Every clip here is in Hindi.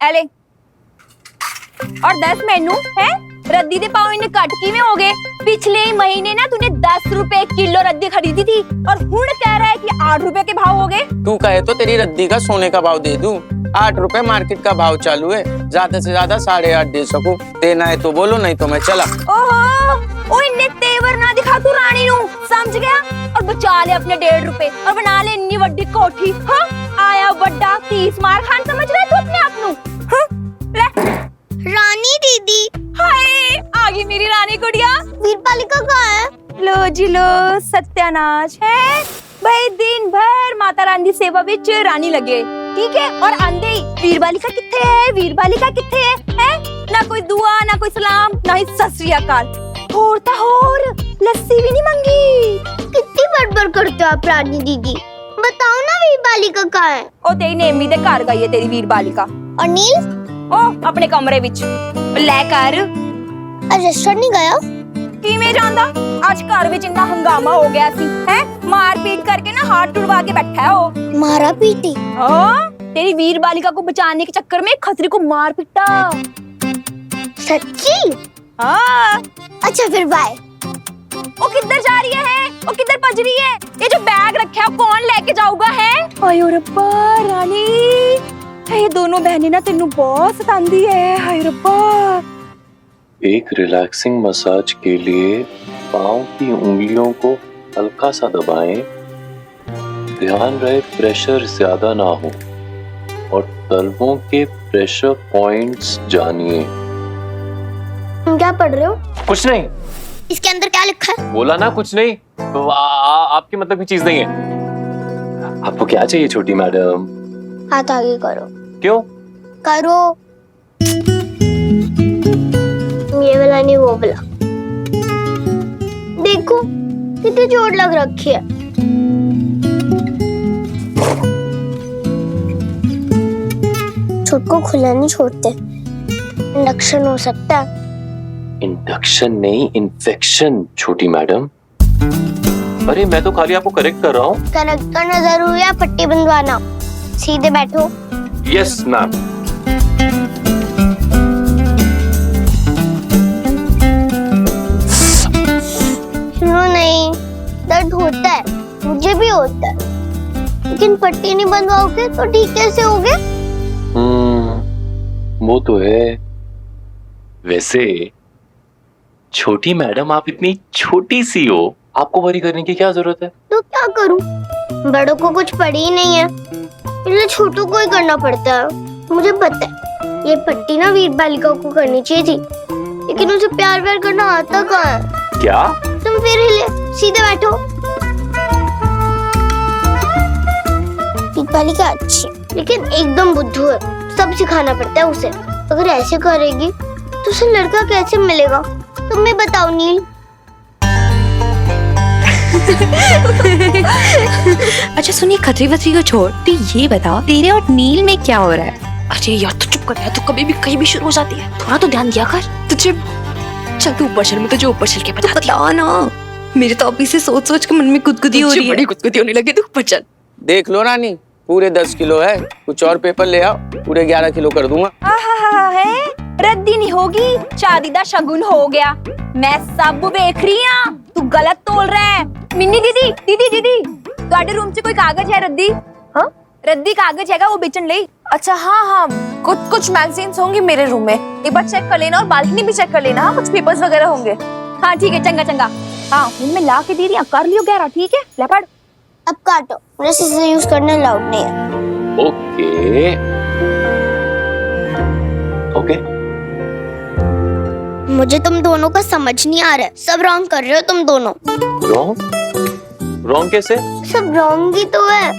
ਐਲੇ और 10 मेनू है रद्दी दे पाव इन्हें कट किवें हो गए। पिछले ही महीने ना तूने 10 रुपए किलो रद्दी खरीदी थी और हुण कह रहा है कि 8 रुपए के भाव हो गए। तू कहे तो तेरी रद्दी का सोने का भाव दे दूं। 8 रुपए मार्केट का भाव चालू है, ज्यादा से ज्यादा 8.5 दे सकूं। देना है तो बोलो, नहीं तो मैं चला। ओहो ओ इन्ने तेवर ना दिखा तू रानी नू, समझ गया। और बचा ले अपने 1.5 रुपए और बना ले इन्नी वड्डी कोठी। हाँ आया बड्डा 30 मार खान समझ रहा है तू अपने आप नू। हाँ ले रानी दीदी। हाय आ गई मेरी रानी गुड़िया। वीरपालिका कहाँ है? लो जी लो सत्यानाश है भाई, दिन भर माता रानी की सेवा विच रानी लगे, ठीक है। और आंदे ही वीरबालिका किथे है, वीरबालिका किथे है? ना कोई दुआ ना कोई सलाम ना ही सत श्री अकाल। होर ता होर लस्सी भी नहीं मांगी। कितनी बड़बड़ करते हो आप रानी दीदी, बताओ ना वीरबालिका कहाँ है? ओ तेरी नेमी दे घर गई है तेरी वीरबालिका। और नील? ओ अपने कमरे विच ले कर। आज रेस्टोरेंट नहीं गया? किवें जांदा, आज घर विच इन्ना हंगामा हो गया सी है, मार पीट करके ना हाथ टुड़वा के बैठा है वो। मारा पीटी? हाँ तेरी वीरबालिका को बचाने के चक्कर में खतरी को मार पीटा। सच्ची? हाँ। अच्छा फिर बाय। वो किधर जा रही है? वो किधर भज रही है? ये जो बैग रखा है कौन लेके जाऊगा है? आयो रब्बा रानी, ये दोनों बहनें ना तेनू बहुत सतांदी है। हाय रब्बा। एक रिलैक्सिंग मसाज के लिए पांव की उंगलियों को हल्का सा दबाएं, ध्यान रहे प्रेशर ज्यादा ना हो और तलवों के प्रेशर पॉइंट्स जानिए। तुम क्या पढ़ रहे हो? कुछ नहीं। इसके अंदर क्या लिखा है? बोला ना कुछ नहीं, तो आपकी मतलब की चीज नहीं है। आपको क्या चाहिए छोटी मैडम? हाथ आगे करो। क्यों? करो। ये वाला नहीं वो वाला। देखो कितनी चोट लग रखी है। चोट को खुला नहीं छोड़ते, इंडक्शन हो सकता है। इंडक्शन नहीं, इन्फेक्शन छोटी मैडम। अरे मैं तो खाली आपको करेक्ट कर रहा हूँ। करेक्ट करना जरूरी है, पट्टी बंधवाना। सीधे बैठो। Yes ma'am. सुनो नहीं, दर्द होता है, मुझे भी होता है, लेकिन पट्टी नहीं बंधवाओगे तो ठीक कैसे होगे? वो तो है। वैसे छोटी मैडम आप इतनी छोटी सी हो, आपको वरी करने की क्या जरूरत है? तो क्या करूं? बड़ों को कुछ पड़ी ही नहीं है, इसलिए छोटों को ही करना पड़ता है। मुझे पता है ये पट्टी ना वीरबालिका को करनी चाहिए थी, लेकिन उसे प्यार व्यार करना आता कहाँ है? क्या? तुम फिर हिले, सीधे बैठो। वीरबालिका अच्छी, लेकिन एकदम बुद्धू है, सब सिखाना पड़ता है उसे। अगर ऐसे करेगी तो उसे लड़का कैसे मिलेगा? तुम ही बताओ नील। अच्छा सुनिए, खतरी वतरी को छोड़, तू ये बता तेरे और नील में क्या हो रहा है? अरे यार तू चुप कर यार, तू कभी भी कहीं भी शुरू हो जाती है, थोड़ा तो ध्यान दिया कर। तुझे चल तू ऊपर चल, मैं तुझे ऊपर चल के बता ना। मेरे तो अभी से सोच सोच के मन में गुदगुदी हो रही है। बड़ी गुदगुदी होने लगी, तू ऊपर चल। देख लो रानी, पूरे 10 किलो है, कुछ और पेपर ले आओ, पूरे 11 किलो कर दूंगा। है रद्दी नहीं होगी, शादी दा शगुन हो गया। मैं सब देख रही हूं, तू गलत तोल रहा है। मिन्नी दीदी दीदी दीदी ਤੁਹਾਡੇ रूम च कोई कागज है रद्दी? हाँ रद्दी कागज हैगा वो बेचन ले। अच्छा हाँ हाँ, कुछ मैगजीन्स होंगी मेरे रूम में, एक बार चेक कर लेना और बालकनी भी चेक कर लेना। हाँ कुछ पेपर्स वगैरह होंगे। हाँ ठीक है, चंगा चंगा। हाँ मैं ला के दे रही हूँ, कर लियो 11, ठीक है। ले पढ़। अब काटो, मेरे सीजर यूज करना अलाउड नहीं है। Okay okay. मुझे तुम दोनों का समझ नहीं आ रहा है, सब रॉन्ग कर रहे हो तुम दोनों। रॉन्ग? रॉन्ग कैसे? सब रॉन्ग ही तो है।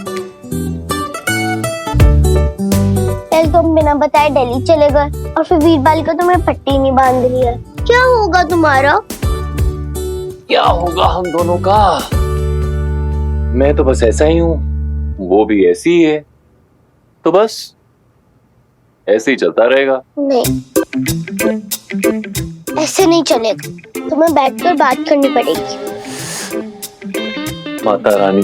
कल तुम बिना बताए दिल्ली चले गए और फिर वीरबालिका तुम्हें पट्टी नहीं बांध रही है। क्या होगा तुम्हारा? क्या होगा हम दोनों का? मैं तो बस ऐसा ही हूँ, वो भी ऐसी ही है, तो बस ऐसे ही चलता रहेगा। नहीं ऐसे नहीं चलेगा, तुम्हें बैठकर बात करनी पड़ेगी। माता रानी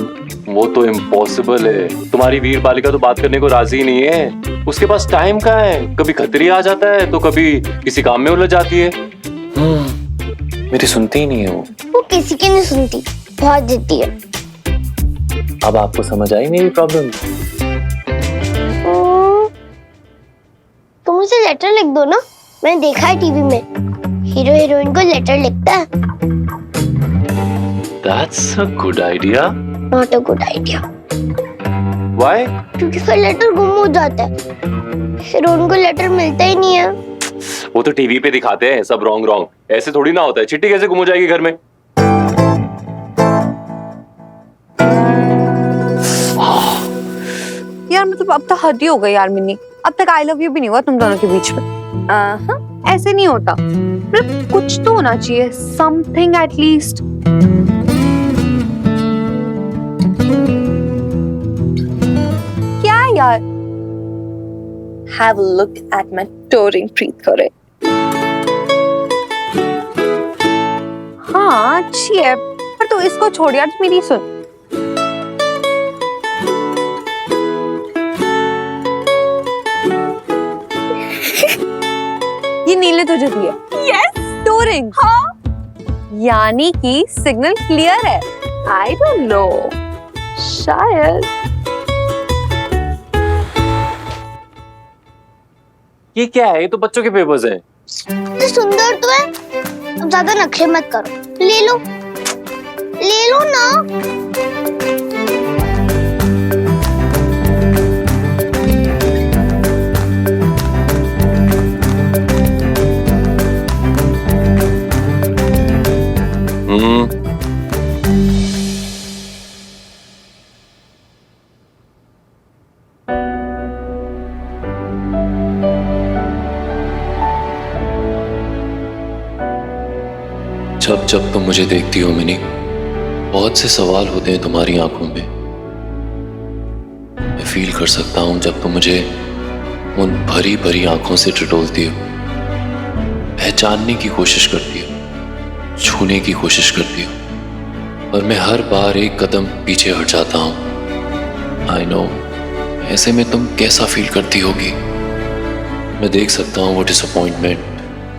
वो तो इम्पॉसिबल है, तुम्हारी वीरबालिका तो बात करने को राजी नहीं है। उसके पास टाइम कहाँ है, कभी खतरी आ जाता है तो कभी किसी काम में उलझ जाती है। मेरी सुनती ही नहीं है वो किसी की नहीं सुनती, बहुत जिद्दी है। अब आपको समझ आई मेरी प्रॉब्लम? तुम उसे लेटर लिख दो ना, मैंने देखा है टीवी में हीरो हीरोइन को लेटर लिखता है। That's a good idea. Not a good idea. Why? क्योंकि फिर लेटर गुम हो जाता है, हीरोइन को लेटर मिलता ही नहीं है। वो तो टीवी पे दिखाते हैं सब रॉन्ग रॉन्ग, ऐसे थोड़ी ना होता है। चिट्ठी कैसे गुम हो जाएगी घर में? यार मतलब अब तो हद ही हो गई यार मिन्नी, अब तक आई लव यू भी नहीं हुआ तुम दोनों के बीच में। ऐसे नहीं होता, मतलब कुछ तो होना चाहिए, समथिंग एट लीस्ट। क्या यार? Have a look at my touring प्रीत करे। हाँ अच्छी है, पर तो इसको छोड़ यार, मेरी सुन। ये नील ने तुझे दिया। Yes, touring. हाँ, यानी कि सिग्नल क्लियर है। आई डोंट नो, शायद। ये क्या है? ये तो बच्चों के पेपर्स हैं। तो सुंदर तो है, अब ज्यादा नखरे मत करो, ले लो ना। जब जब तुम मुझे देखती हो मिनी, बहुत से सवाल होते हैं तुम्हारी आंखों में। मैं फील कर सकता हूं जब तुम मुझे उन भरी भरी आंखों से टटोलती हो, पहचानने की कोशिश करती हो, छूने की कोशिश करती हो, और मैं हर बार एक कदम पीछे हट जाता हूं। आई नो, ऐसे में तुम कैसा फील करती होगी। मैं देख सकता हूं वो डिसअपॉइंटमेंट,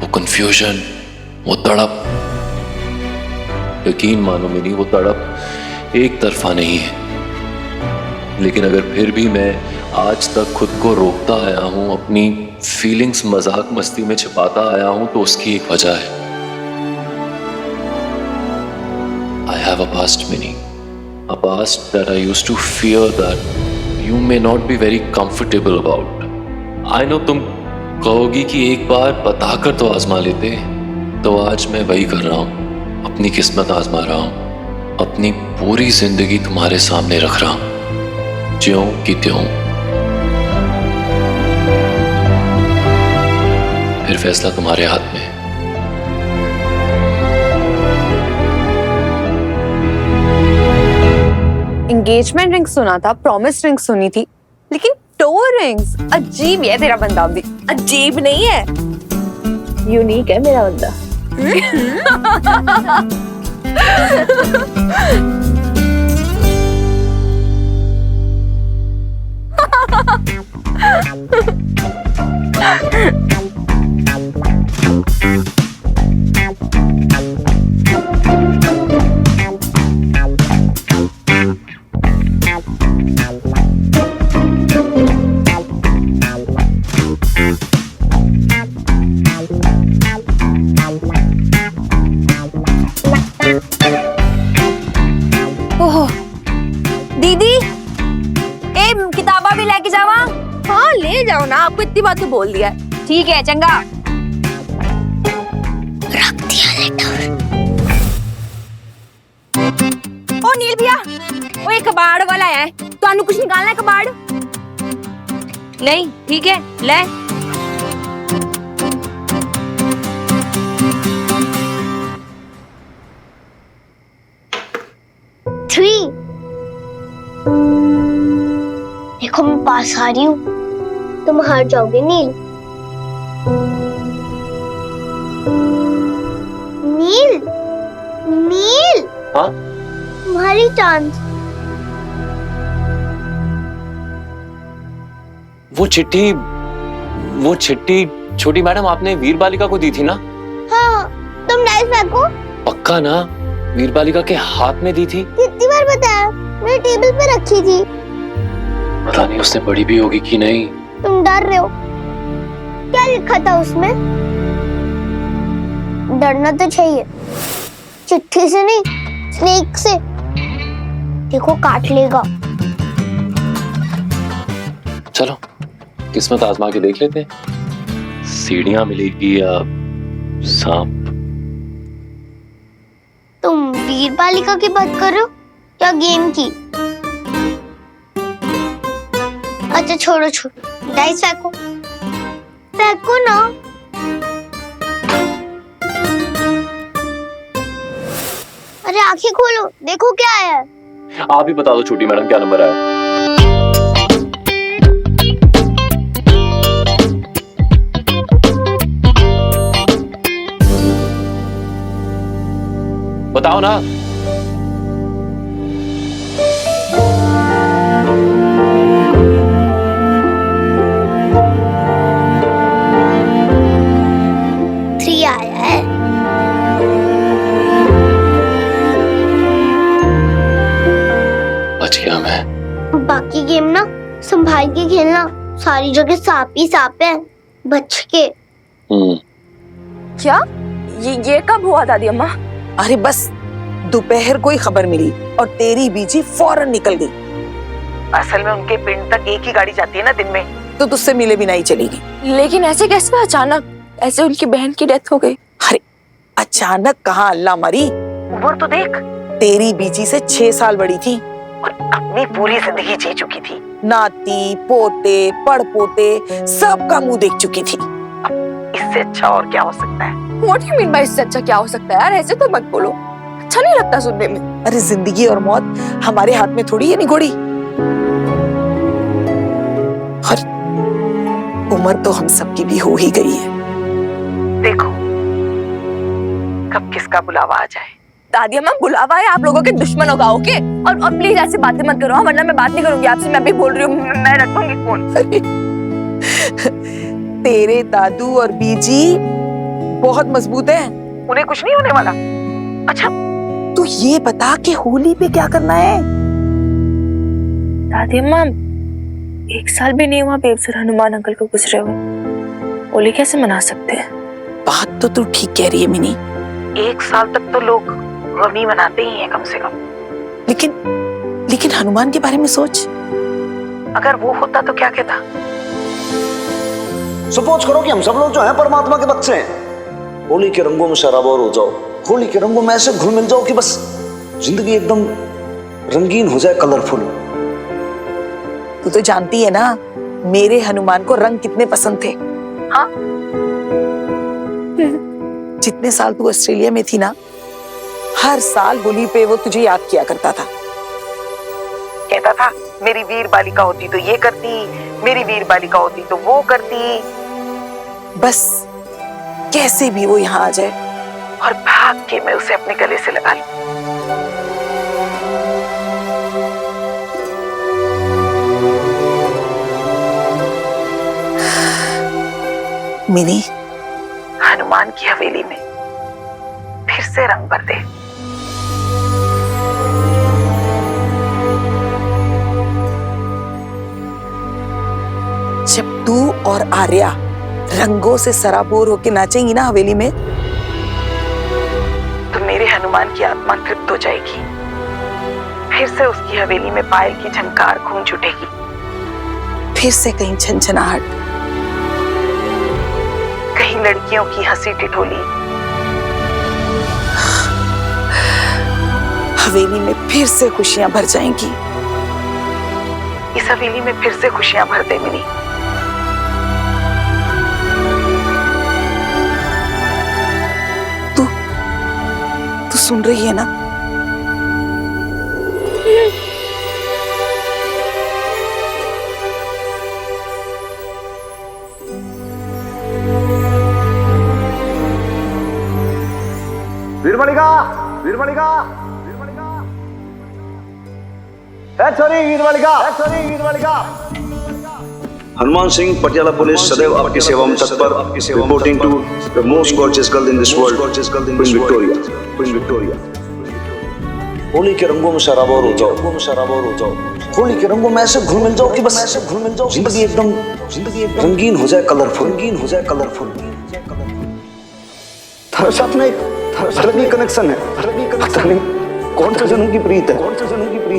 वो कंफ्यूजन, वो तड़प। यकीन मानो मिनी, वो तड़प एक तरफा नहीं है। लेकिन अगर फिर भी मैं आज तक खुद को रोकता आया हूं, अपनी फीलिंग्स मजाक मस्ती में छिपाता आया हूं, तो उसकी एक वजह है। I have a past Mini, a past that I used to fear that you may not be very comfortable about. I know तुम कहोगी कि एक बार बताकर तो आजमा लेते, तो आज मैं वही कर रहा हूं। अपनी किस्मत आजमा रहा हूं, अपनी पूरी जिंदगी तुम्हारे सामने रख रहा हूं, ज्यों की त्यों। फिर फैसला तुम्हारे हाथ में है। एंगेजमेंट रिंग सुना था, प्रॉमिस रिंग सुनी थी, लेकिन टोर रिंग्स अजीब है। तेरा बंदा भी अजीब नहीं है, यूनिक है मेरा बंदा। ओह दीदी, ए किताबा भी लेके जावा। हाँ ले जाओ ना, आपको इतनी बात तो बोल दिया है। ठीक है चंगा। रख दिया लेटर। ओ नील भैया, वो एक कबाड़ वाला है, तो कुछ निकालना है कबाड़? नहीं, ठीक है ले। देखो मैं पास आ रही हूँ, तुम हार जाओगे नील। नील, नील, हाँ? तुम्हारी चांस। वो चिट्ठी छोटी मैडम आपने वीर बालिका को दी थी ना? हाँ, तुम डाइस फेंको। पक्का ना? वीर बालिका के हाथ में दी थी? कितनी बार बताया, मैंने टेबल पे रखी थी। पता नहीं उसने पढ़ी भी होगी कि नहीं। तुम डर रहे हो? क्या लिखा था उसमें? डरना तो चाहिए, चिट्ठी से नहीं, स्नेक से। देखो काट लेगा। चलो किस्मत आजमा के देख लेते हैं, सीढ़ियां मिलेगी या सांप। तुम वीर बालिका की बात कर रहे हो या गेम की? अच्छा छोड़ो, डाइस फेंको। फेंको ना। अरे आंखें खोलो, देखो क्या है। आप ही बता दो छोटी मैडम, क्या नंबर आया? बताओ ना। थ्री आया है। बच गया मैं। बाकी गेम ना संभाल के खेलना, सारी जगह सांप ही सांप है, बच के। क्या ये कब हुआ दादी अम्मा? अरे बस दोपहर को ही खबर मिली और तेरी बीजी फौरन निकल गई। असल में उनके पिंड तक एक ही गाड़ी जाती है ना दिन में, तो तुझसे मिले भी नहीं चलेगी। लेकिन ऐसे कैसे अचानक? ऐसे उनकी बहन की डेथ हो गई। अरे अचानक कहाँ, अल्लाह मरी। उम्र तो देख, तेरी बीजी से 6 साल बड़ी थी और अपनी पूरी जिंदगी जी चुकी थी। नाती पोते पड़पोते सबका मुंह देख चुकी थी। अब इससे अच्छा और क्या हो सकता है? What do you mean by इससे अच्छा क्या हो सकता है यार? ऐसे तो मत बोलो, अच्छा नहीं लगता सुनने में। अरे जिंदगी और मौत हमारे हाथ में थोड़ी है निगोड़ी। और उम्र तो हम सबकी भी हो ही गई है। देखो कब किसका बुलावा आ जाए। दादी अम्मा बुलावा है आप लोगों के दुश्मनों का, ओके? और प्लीज ऐसी बातें मत करो, वरना मैं बात नहीं करूंगी आपसे। मैं भी बोल रही हूँ, मैं रख दूंगी फोन। तेरे दादू और बीजी बहुत मजबूत हैं, उन्हें कुछ नहीं होने वाला। अच्छा तू ये बता कि होली पे क्या करना है? दादी अम्मा 1 साल भी नहीं हुआ बेब सर हनुमान अंकल को गुजरे हुए, होली कैसे मना सकते हैं? बात तो तू ठीक कह रही है मिनी, 1 साल तक तो लोग गमी मनाते ही हैं कम से कम। लेकिन हनुमान के बारे में सोच, अगर वो होता तो क्या कहता? सपोज करो कि हम सब लोग जो हैं परमात्मा के बच्चे हैं, होली के रंगों में सराबोर हो जाओ, होली के रंगों में ऐसे घुल मिल जाओ कि बस जिंदगी एकदम रंगीन हो जाए, कलरफुल। तू तो जानती है ना मेरे हनुमान को रंग कितने पसंद थे। हाँ जितने साल तू ऑस्ट्रेलिया में थी ना, हर साल होली पे वो तुझे याद किया करता था। कहता था मेरी वीर बालिका होती तो ये करती, मेरी वीर बालिका होती तो वो करती। बस कैसे भी वो यहाँ आ जाए और भाग के मैं उसे अपने गले से लगा लूं। मिनी, हनुमान की हवेली में फिर से रंग भर दे। जब तू और आर्या रंगों से सराबोर होके नाचेंगी ना हवेली में, तो मेरे हनुमान की आत्मा तृप्त हो जाएगी। फिर से उसकी हवेली में पायल की झनकार गूंज उठेगी, फिर से कहीं झनझनाहट, कहीं लड़कियों की हंसी ठिठोली। हवेली में फिर से खुशियां भर जाएंगी। इस हवेली में फिर से खुशियां भर दे मिनी। तू सुन रही है ना? वीरबालिका, वीरबालिका, वीरबालिका, हनुमान सिंह, पटियाला पुलिस, सदैव आपकी सेवा में तत्पर, reporting to the most gorgeous girl in this world, Queen Victoria. Holi के रंगों में शराबोर हो जाओ, होली के रंगों में ऐसे घुल मिल जाओ कि बस जिंदगी एकदम रंगीन हो जाए, कलरफुल। थारे साथ में एक अलग ही कनेक्शन है, पता नहीं कौन सा जन्म की प्रीत है।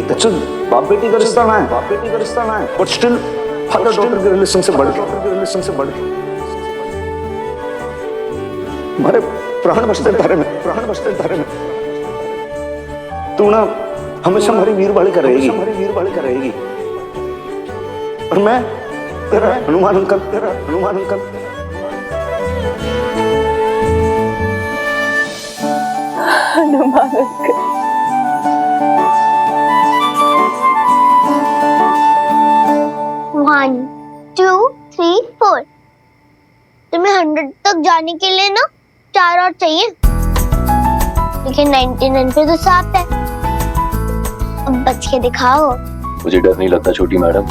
अच्छा, बाप बेटी का रिश्ता ना है, बट स्टिल फादर डॉटर के रिलेशन से बढ़ के हमारे प्राण बसते धारे में। तू ना हमेशा हमारी वीर बालिका रहेगी, और मैं तेरा हनुमान अंकल। 1 2 3 4। तुम्हें 100 तक जाने के लिए ना 4 और चाहिए, लेकिन 99 पे तो साफ है। अब बच के दिखाओ। मुझे डर नहीं लगता छोटी मैडम,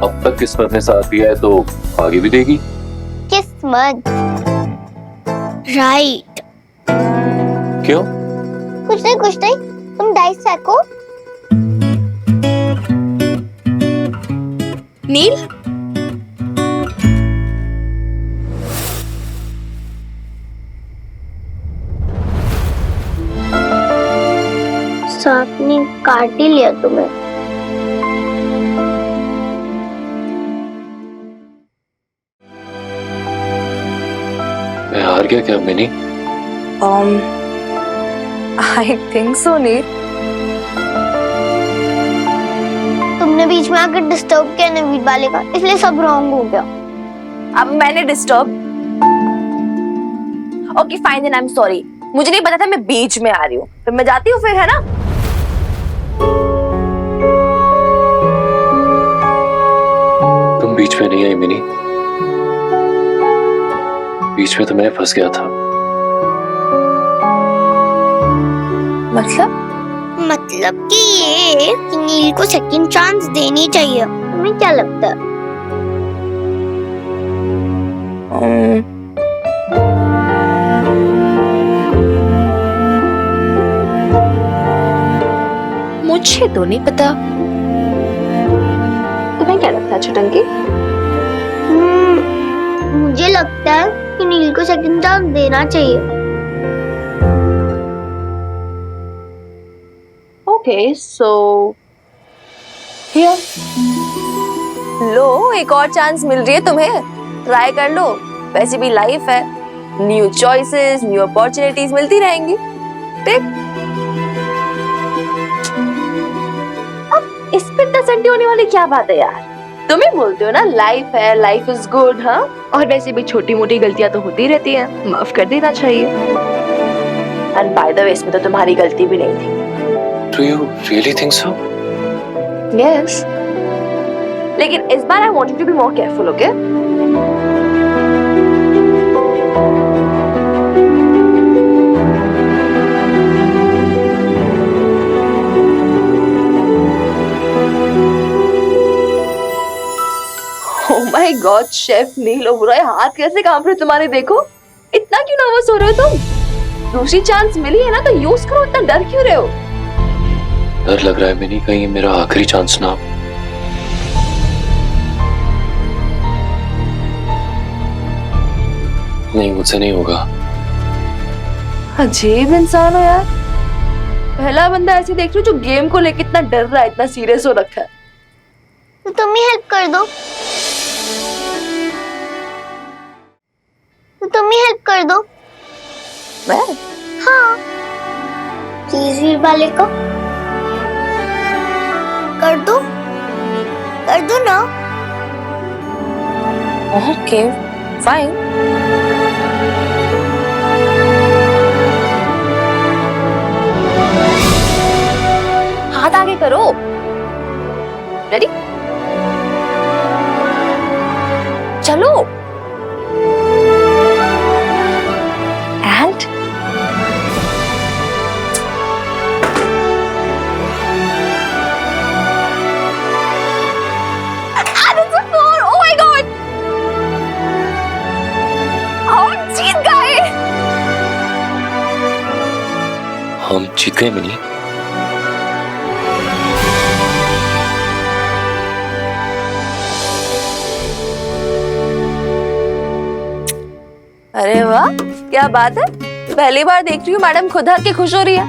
अब तक किस्मत ने साथ दिया है तो आगे भी देगी। किस्मत राइट। क्यों? कुछ नहीं, तुम डाइस फेंको। नील, सांप ने काट ही लिया तुम्हें। मैं हार गया क्या मिनी? आई थिंक सो नील। तुमने बीच में आकर डिस्टर्ब किया ना वीर बालिका, इसलिए सब रॉन्ग हो गया। अब मैंने disturb. Okay fine, then I am sorry. मुझे नहीं पता था मैं बीच में आ रही हूँ, फिर मैं जाती हूँ, फिर है ना। तुम बीच में नहीं आई मिनी, बीच में तो मैं फंस गया था। मतलब कि ये कि नील को सेकंड चांस देनी चाहिए। तुम्हें क्या लगता है? मुझे तो नहीं पता, तुम्हें क्या लगता है छुटंकी? मुझे लगता है कि नील को सेकंड चांस देना चाहिए। ओके सो हियर लो, एक और चांस मिल रही है तुम्हें, ट्राई कर लो। वैसे भी लाइफ है, न्यू चॉइसेस, न्यू अपॉर्चुनिटीज मिलती रहेंगी। ठीक, अब इस पे टसंटी होने वाली क्या बात है यार? तुम ही बोलते हो ना लाइफ है, लाइफ इज गुड। हाँ, और वैसे भी छोटी मोटी गलतियां तो होती रहती हैं, माफ कर देना चाहिए। एंड बाय द वे, इसमें तो तुम्हारी गलती भी नहीं थी। Do you really think so? Yes. लेकिन इस बार I want you to be more careful, okay? Oh my God, chef Neel Oberoi, हाथ कैसे कांप रहे तुम्हारे, देखो। इतना क्यों नर्वस हो रहे हो तुम? दूसरी चांस मिली है ना, तो यूज करो, इतना डर क्यों रहे हो? डर लग रहा है मिनी, कहीं मेरा आखिरी चांस ना। नहीं, मुझसे नहीं होगा। अजीब इंसान हो यार, पहला बंदा ऐसे देख रही हूँ जो गेम को लेके इतना डर रहा है, इतना सीरियस हो रखा है। तो तुम ही हेल्प कर दो। मैं? हाँ, प्लीज वीर बालिका, कर दो ना। Okay fine. हाथ आगे करो। रेडी? चलो। एंड Oh my हम जीत गए मिनी। अरे वाह, क्या बात है। पहली बार देख रही हूँ मैडम खुद हक के खुश हो रही है।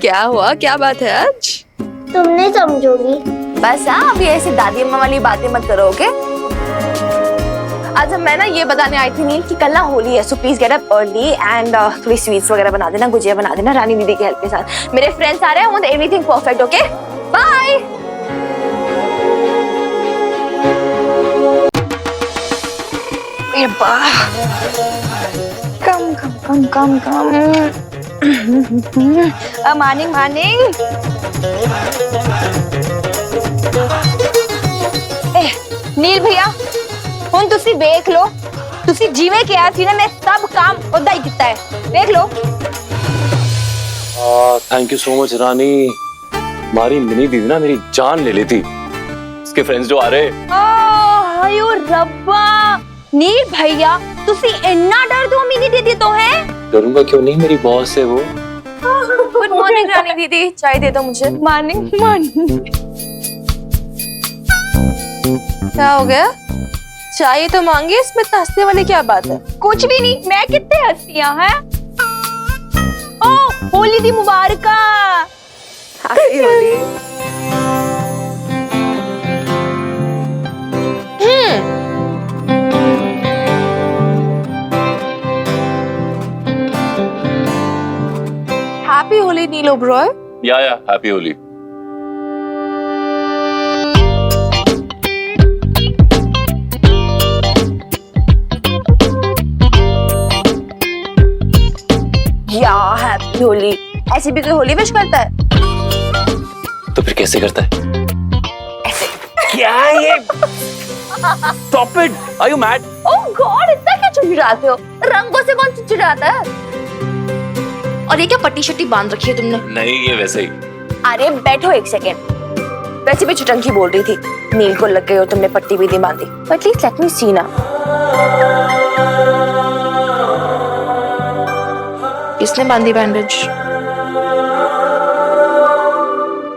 क्या हुआ, क्या बात है आज? तुम नहीं समझोगी। बस हाँ, अभी ऐसी दादी अम्मा वाली बातें मत करो, ओके? आज मैं ना ये बताने आई थी नील कि कल ना होली है, so please get up early and थोड़ी स्वीट्स वगैरह बना देना, गुजिया बना देना रानी दीदी की हेल्प के साथ। मेरे फ्रेंड्स आ रहे हैं, want everything perfect, okay? Bye. Come morning morning. Neel भैया हुन तुसी देख लो, तुसी जिवें किया सी ना, मैं सब काम उदा ही किता है, देख लो। थैंक यू सो मच रानी। हमारी मिनी दीदी ना मेरी जान ले लेती। उसके फ्रेंड्स जो आ रहे। हायो रब्बा, नील भैया तुसी इन्ना डर दो मिनी दीदी तो है। डरूंगा क्यों नहीं, मेरी बॉस है वो। गुड मॉर्निंग रानी दीदी, चाय दे दो मुझे। Morning morning. क्या हो गया? चाय तो मांगी, इसमें इतना हंसने वाली क्या बात है? कुछ भी नहीं, मैं कितने हंसियां हैं। ओ होली दी मुबारक। हैप्पी होली। हैप्पी होली नील ओबरॉय। या हैप्पी होली। या हैप्पी होली। ऐसे भी कोई होली विश करता है? तो फिर कैसे करता है? क्या ये? Stop it! Are you mad? Oh God, इतना क्या चिढ़ाते हो? रंगों से कौन चिढ़ाता है? और ये क्या पट्टी शट्टी बांध रखी है तुमने? नहीं, ये वैसे ही। अरे बैठो एक सेकेंड। वैसे भी चुटंकी बोल रही थी, नील को लग गई हो तुमने पट्टी भी नहीं बांधी। एटलीस्ट लेट मी सी ना। किसने बांधी बैंडेज?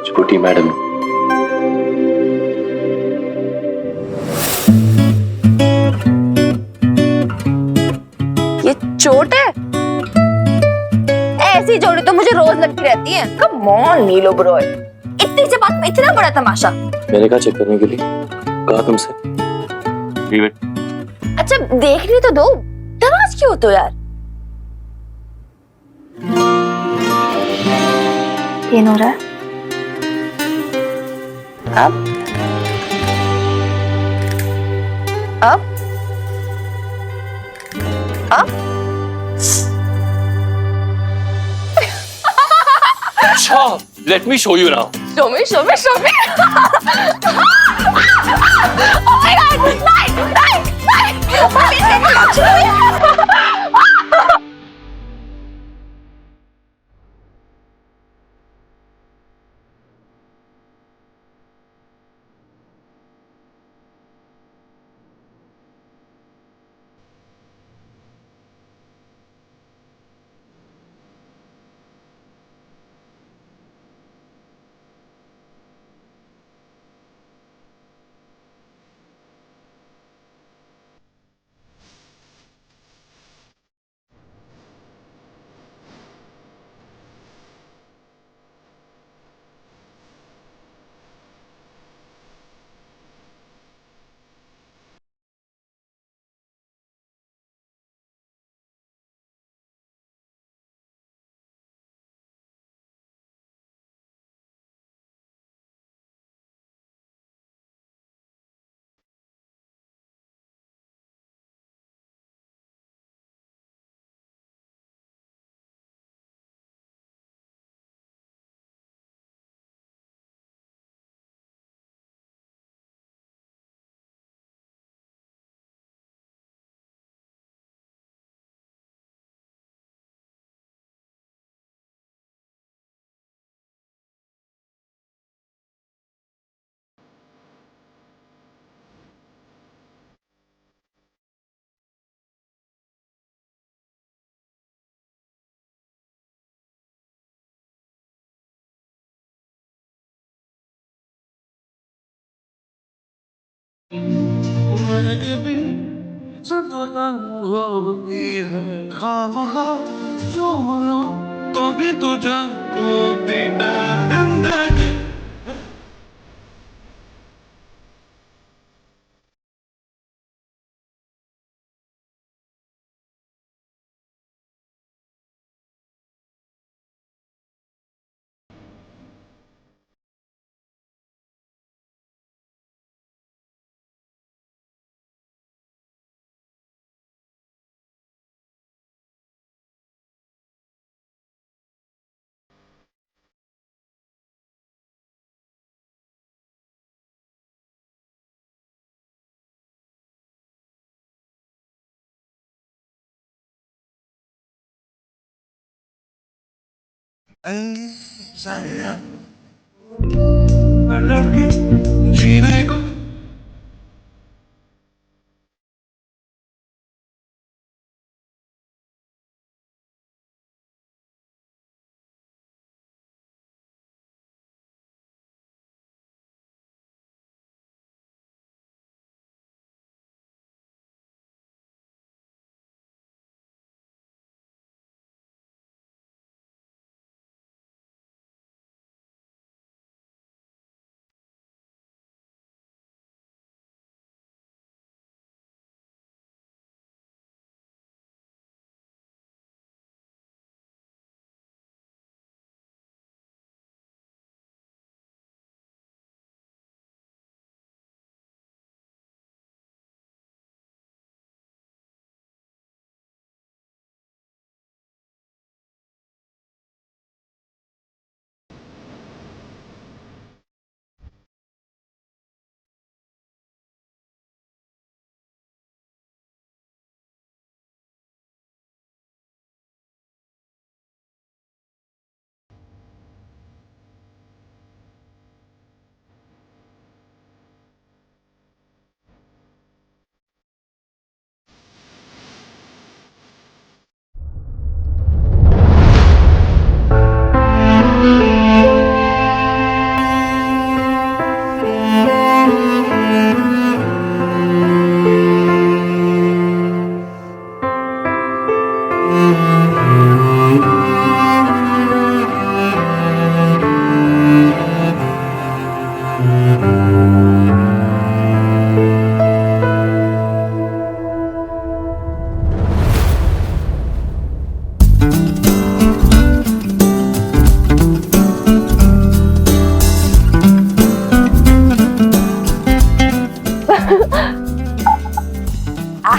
छोटी मैडम। ये चोट है? ऐसी चोटें तो मुझे रोज लगती रहती हैं। कम ऑन नील ओबरॉय, इतनी सी बात में इतना बड़ा तमाशा। मैंने कहा चेक करने के लिए, कहा तुमसे। Leave it. अच्छा देखने तो दो, नाराज क्यों होते हो यार? पेन हो रहा है? अब अच्छा, let me show you now. show me. Oh my God! Nine!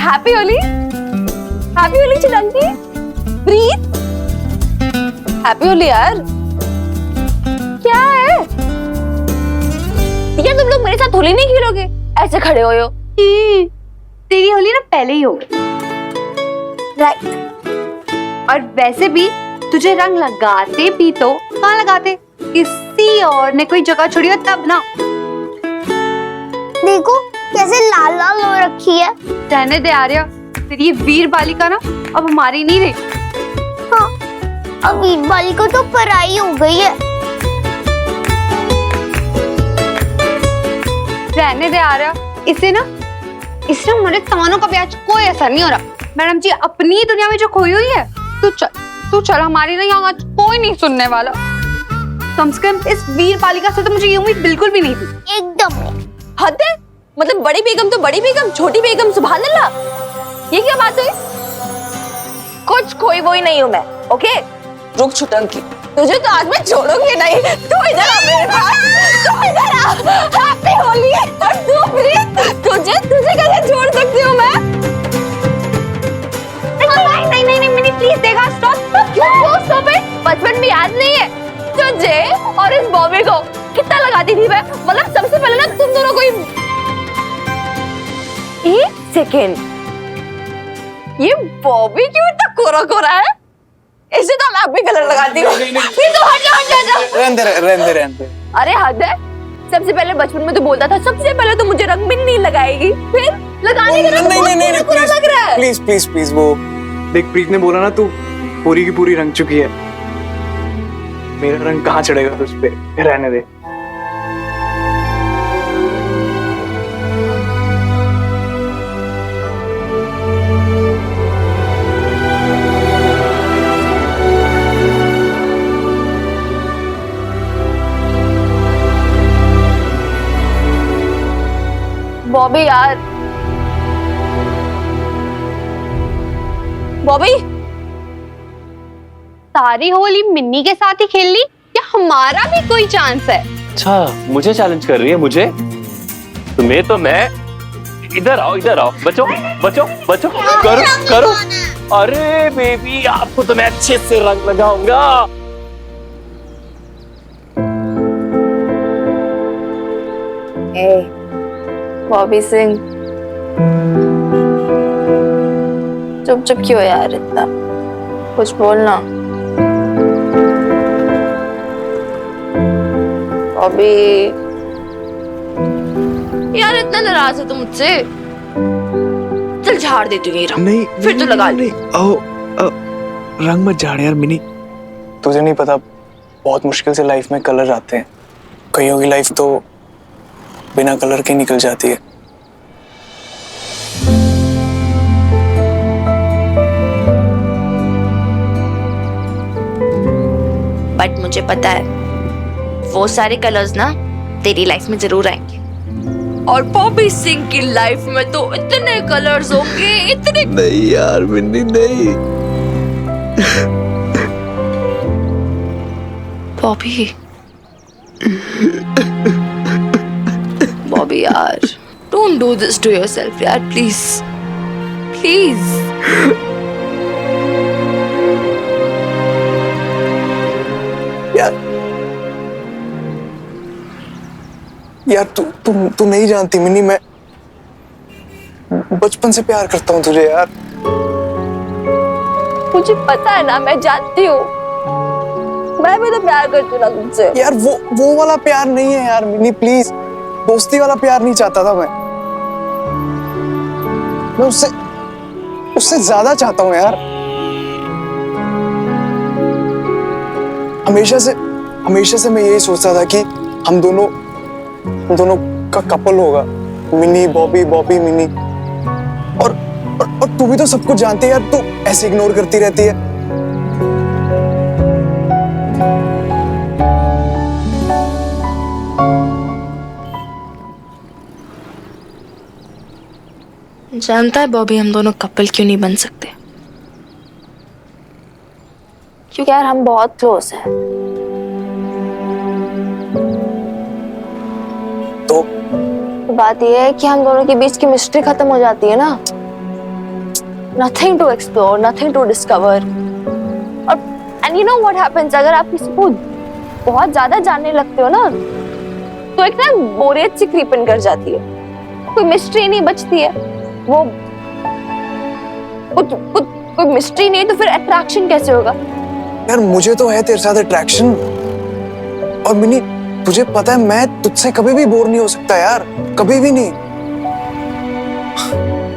Happy Holi, happy Holi चिलंकी। ब्रीथ, हैप्पी होली यार। क्या है यार, तुम लोग मेरे साथ होली नहीं खेलोगे? ऐसे खड़े हो? तेरी होली ना पहले ही हो गई, राइट। और वैसे भी तुझे रंग लगाते भी तो कहाँ लगाते, किसी और ने कोई जगह छोड़ी हो तब ना। देखो कैसे लाल लाल हो रखी है। रहने दे आर्या, तेरी ये वीर बालिका ना अब हमारी नहीं रही। हाँ, अब वीर बालिका तो पराई हो गई है। रहने दे आर्या, इससे हमारे तमन्नों का ब्याज कोई असर नहीं हो रहा। मैडम जी अपनी दुनिया में जो खोई हुई है, तू चल हमारी नहीं, यहाँ कोई नहीं सुनने वाला। कम से कम इस वीर बालिका से तो मुझे ये उम्मीद बिल्कुल भी नहीं थी। एकदम नहीं। हद है, मतलब बड़ी बेगम तो बड़ी बेगम, छोटी बेगम सुभान अल्लाह। ये क्या बात हुई? कुछ खोई वोई नहीं हूँ मैं, ओके? रुक छुटंकी, तुझे तो आज मैं छोड़ूंगी नहीं। तू इधर आ मेरे पास, तू इधर आ। हैप्पी होली। और तू भी, तुझे कैसे छोड़ सकती हूँ मैं? नहीं मिनी प्लीज देखा, स्टॉप। क्यों स्टॉप है? बचपन में याद नहीं है तुझे और इस बॉबी को कितना लगाती थी मैं? मतलब सबसे पहले ना तुम दोनों को ही। एक सेकेंड, ये बॉबी क्यों इतना कोरा कोरा है? इसे तो मैं भी कलर लगाती हूँ। फिर तो हट जा। रहने दे। अरे हद है, सबसे पहले बचपन में तो बोलता था सबसे पहले तो मुझे रंग भी नहीं लगाएगी, फिर लगाने के लिए कोरा लग रहा है। प्लीज वो देख, प्रीत ने बोला ना तू पूरी की पूरी रंग चुकी है। मेरा रंग कहाँ चढ़ेगा तुझ पे? रहने दे। बॉबी यार, बॉबी सारी होली मिन्नी के साथ ही खेल ली या हमारा भी कोई चांस है? अच्छा, मुझे चैलेंज कर रही है? मुझे तुम्हें तो मैं इधर आओ बचो बचो बचो, करो करो। अरे बेबी, आपको तो मैं अच्छे से रंग लगाऊंगा। बॉबी सिंह, चुप चुप क्यों यार इतना, कुछ बोलना। बॉबी यार इतना नाराज है तुम मुझसे, चल झाड़ देती हूँ ये रंग, नहीं फिर तो लगा ली। रंग मत झाड़ यार मिनी, तुझे नहीं पता बहुत मुश्किल से लाइफ में कलर आते हैं। कईयों की लाइफ तो बिना कलर के निकल जाती है। बट मुझे पता है वो सारे कलर्स ना तेरी लाइफ में जरूर आएंगे, और बॉबी सिंह की लाइफ में तो इतने कलर्स होंगे, इतने। नहीं यार मिन्नी, नहीं। बॉबी बॉबी यार, don't do this to yourself यार, प्लीज प्लीज। यार तू नहीं जानती मिनी, मैं बचपन से प्यार करता हूँ तुझे यार। मुझे पता है ना, मैं जानती हूँ, मैं भी तो प्यार करती हूँ ना तुमसे। यार वो वाला प्यार नहीं है यार मिनी, प्लीज। दोस्ती वाला प्यार नहीं चाहता था मैं उससे ज्यादा चाहता हूँ यार। हमेशा से मैं यही सोचता था कि हम दोनों का कपल होगा, मिनी बॉबी, बॉबी मिनी। और तू भी तो सब कुछ जानती है यार, तू ऐसे इग्नोर करती रहती है। जानता है बॉबी, हम दोनों कपल क्यों नहीं बन सकते? क्योंकि यार हम बहुत क्लोज हैं। तो बात यह है कि हम दोनों के बीच की मिस्ट्री खत्म हो जाती है ना। Nothing to explore, nothing to discover. और and you know what happens, अगर आप किसी को बहुत ज्यादा जानने लगते हो ना, तो एक ना बोरियत सी क्रीप इन कर जाती है, कोई मिस्ट्री नहीं बचती है। वो कोई मिस्ट्री नहीं तो फिर अट्रैक्शन कैसे होगा? यार मुझे तो है तेरे साथ अट्रैक्शन, और मिनी तुझे पता है मैं तुझसे कभी भी बोर नहीं हो सकता यार, कभी भी नहीं।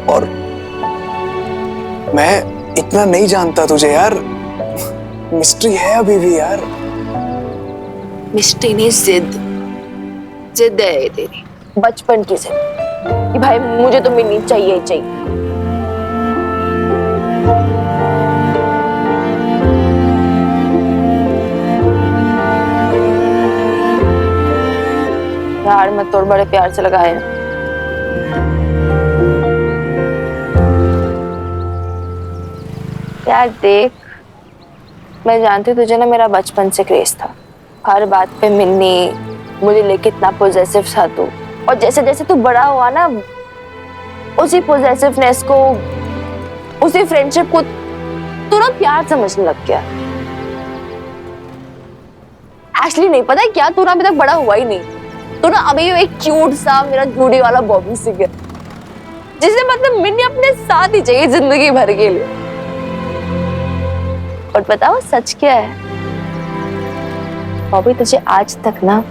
और मैं इतना नहीं जानता तुझे यार, मिस्ट्री है अभी भी यार। मिस्ट्री नहीं, जिद है ये तेरी, बचपन की जिद कि भाई मुझे तो मिलनी चाहिए ही चाहिए। यार मैं तो बड़े प्यार से लगाए हैं। यार देख, मैं जानती हूँ तुझे ना मेरा बचपन से क्रेज था, हर बात पे मिलनी, मुझे लेके इतना पॉजेसिव था तू। और जैसे जैसे तू बड़ा हुआ ना, उसी पॉजेसिवनेस को, उसी फ्रेंडशिप को तू ना प्यार समझने लग गया। एक्चुअली नहीं पता है क्या, तू ना अभी तक बड़ा हुआ ही नहीं, तो ना अभी एक क्यूट सा मेरा जूडी वाला बॉबी सिंह है, जिसे मतलब मिन्नी अपने साथ ही चाहिए जिंदगी भर के लिए। और बताओ सच क्या है बॉबी, तुझे आज तक ना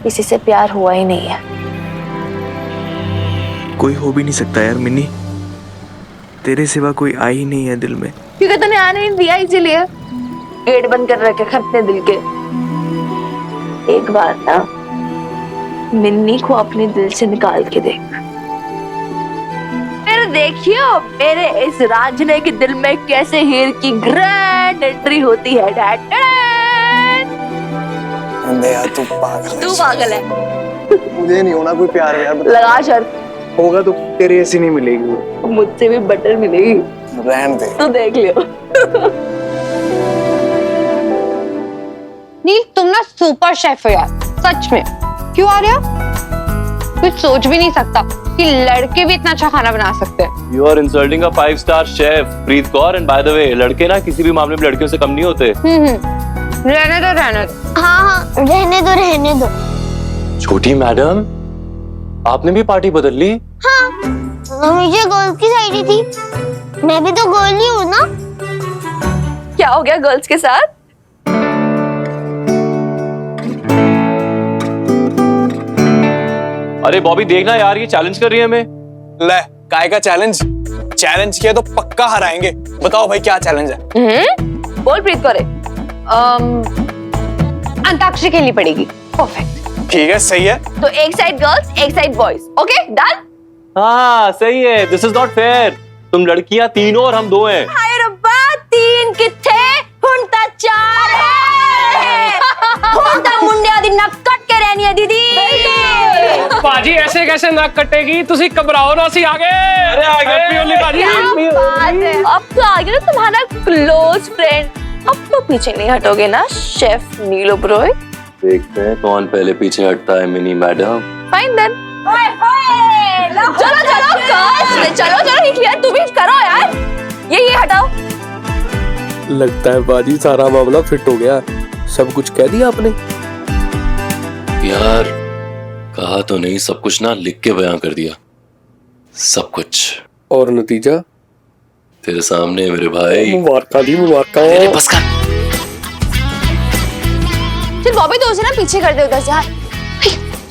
किसी से प्यार हुआ ही नहीं है। कोई हो भी नहीं सकता यार मिनी, तेरे सिवा कोई आ ही नहीं है दिल में। क्योंकि तूने आने नहीं दिया, इसीलिए गेट बंद कर रखे अपने दिल के। एक बार ना मिन्नी को अपने दिल से निकाल के देख, फिर देखियो मेरे इस रांझने के दिल में कैसे हीर की ग्रैंड एंट्री होती है। यार तू पागल है। तू पागल है, मुझे नहीं होना कोई प्यार यार। लगा शर्त। होगा तो तेरे ऐसी नहीं मिलेगी। मुझसे भी बटर मिलेगी, रहने दे। तो देख लियो। नील तुम ना सुपर शेफ हो यार, सच में। क्यों आ रहे हो? कुछ सोच भी नहीं सकता कि लड़के भी इतना अच्छा खाना बना सकते हैं। You are insulting a 5-star chef, Preet Kaur, and by the way, लड़के ना किसी भी मामले में लड़कियों से कम नहीं होते। रहने दो रहने दो। हाँ रहने दो रहने दो। छोटी मैडम, आपने भी पार्टी बदल ली? हाँ हमेशा गर्ल्स की साइड ही थी, मैं भी तो गर्ल ही हूँ ना। क्या हो गया गर्ल्स के साथ? अरे बॉबी देखना यार, ये चैलेंज कर रही है हमें। ले काय का चैलेंज? चैलेंज किया तो पक्का हराएंगे। बताओ भाई क्या चैलेंज है? बोल प्रीत करे। अंताक्षरी खेलनी पड़ेगी। परफेक्ट। ठीक है, सही है। तो एक साइड गर्ल्स एक साइड बॉयज, ओके डन। हाँ सही है, दिस इज नॉट फेयर। तुम लड़कियां 3 और हम 2 हैं। हाय रब्बा 3 किथे हुन ता 4 है। हुन ता मुंडिया दी नक कट के रहनी है दीदी। बाजी ऐसे कैसे नाक कटेगी? तुसी घबराओ ना, सी आगे। अरे आगे। हैप्पी होली बाजी। बात है, अब तो आ गया ना तुम्हारा क्लोज फ्रेंड। अब तो पीछे नहीं हटोगे ना शेफ नील ओबरॉय? देखते हैं कौन पहले पीछे हटता है मिनी मैडम। Fine then. चलो चलो गर्ल्स, चलो चलो ये क्लियर, तुम भी करो यार। ये हटाओ। लगता है बाजी सारा मामला फिट हो गया। सब कुछ कह दिया आपने? यार कहा तो नहीं, सब कुछ ना लिख के बयां कर दिया, सब कुछ। और नतीजा तेरे सामने मेरे भाई। मुबारका दी, मुबारका। बस कर। फिर बॉबी तो उसे ना पीछे कर दे उधर से।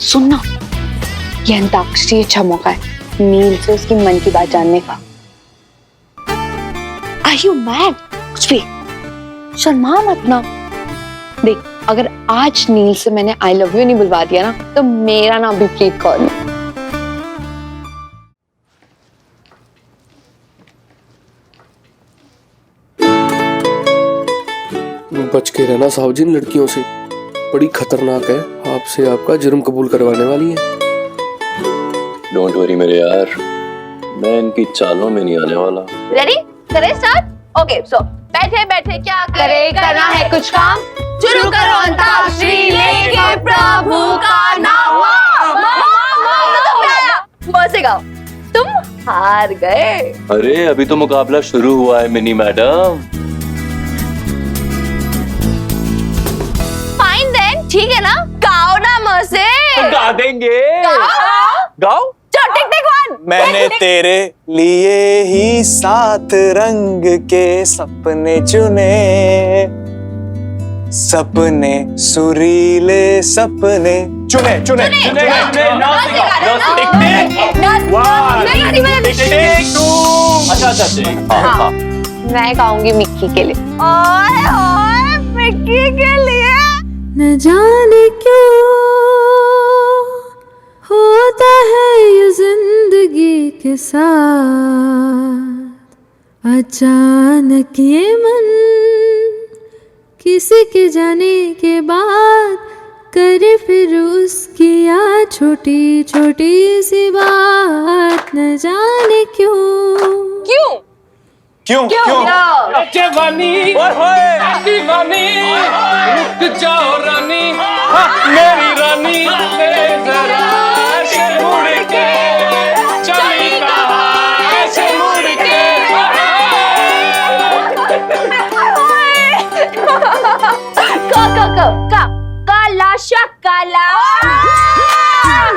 सुन ना, ये अंताक्षरी अच्छा मौका है नील से उसकी मन की बात जानने का। Are you mad? कुछ भी शर्मा मत ना। देख, अगर आज नील से मैंने आई लव यू नहीं बुलवा दिया ना, तो मेरा नाम भी प्रीत कौर नहीं। बच के रहना साहब जी, लड़कियों से बड़ी खतरनाक है। आपसे आपका जुर्म कबूल करवाने वाली है। डोंट वरी मेरे यार, मैं इनकी चालों में नहीं आने वाला। रेडी करें स्टार्ट? ओके सो बैठे बैठे क्या करे, करना है कुछ काम, शुरू करो अंताक्षरी लेके प्रभु का नाम। बसे गाओ, तुम हार गए। अरे अभी तो मुकाबला शुरू हुआ है मिनी मैडम। फाइन देन, ठीक है ना, गाओ ना मसे। गा देंगे। गाओ। चलो टिक टिक 1। मैंने तेरे लिए ही 7 रंग के सपने चुने, सपने सुरीले सपने चुने चुने चुने। अच्छा। मैं गाऊंगी मिक्की के लिए। ओए ओए मिक्की के लिए। न जाने क्यों होता है ये जिंदगी के साथ, अचानक ये मन किसी के जाने के बाद करे फिर उसकी याद, छोटी छोटी सी बात। न जाने क्यों क्यों क्यों क्यों? जवानी दीवानी, रुक जाओ रानी, मेरी रानी, जरा से मुड़ के चली कहाँ, ऐसे मुड़ के। काला शकला,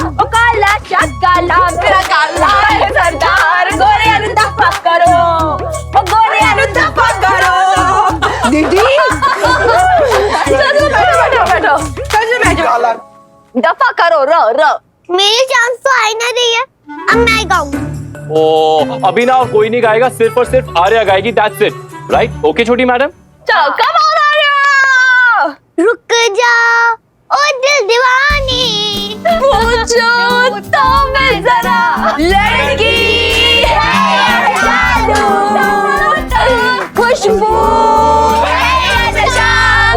ओ काला शकला मेरा काला है सरदार। गोरिया नु दफा करो, ओ गोरिया नु दफा करो। दीदी चलो बैठो बैठो बैठो। दफा करो र। मेरी चांस तो आ ही ना रही है, अब मैं गाऊंगी। ओ अभी ना कोई नहीं गाएगा, सिर्फ और सिर्फ आर्या गाएगी, दैट्स इट। राइट? ओके छोटी मैडम। चलो कम ऑन आर्या। रुक जा ओ दिल दीवानी, पूछो तो मैं जरा, लड़की है जादू, खुशबू है नशा।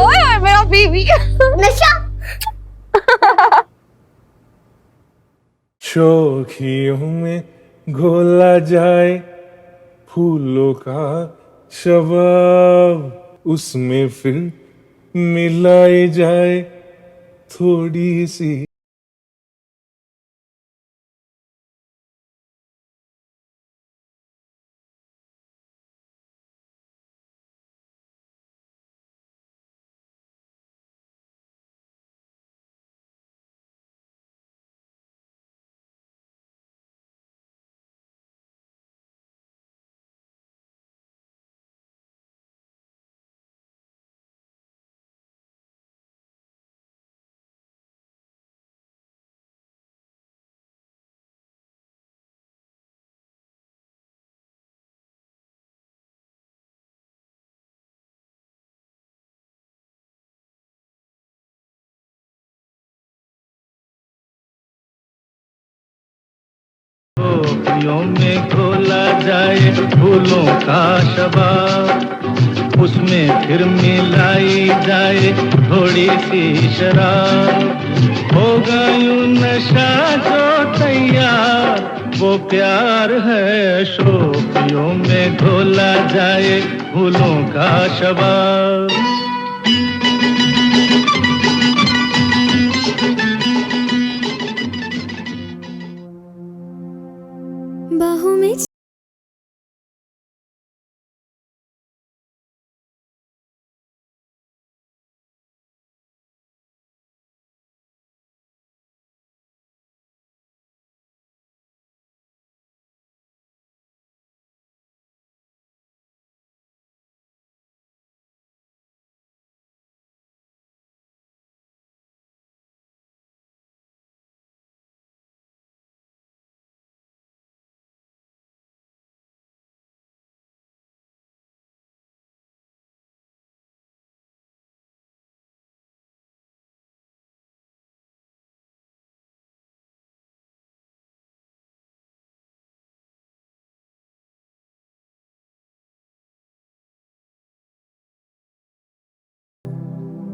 ओए मेरा बीवी। नशा। शोखियों में घोला जाए फूलों का शबाब, उसमें फिर मिलाई जाए थोड़ी सी। टोपियों में खोला जाए फूलों का शबाब, उसमें फिर मिलाई जाए थोड़ी सी शराब। होगा यूं नशा जो तैयार, वो प्यार है। शोपियों में घोला जाए फूलों का शबाब। बाहों में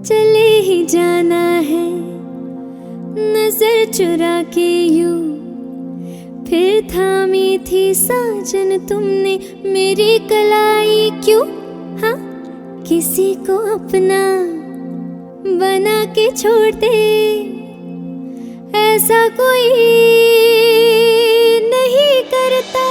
चले ही जाना है नजर चुरा के यूं, फिर थामी थी साजन तुमने मेरी कलाई क्यों? हाँ, किसी को अपना बना के छोड़ दे, ऐसा कोई नहीं करता।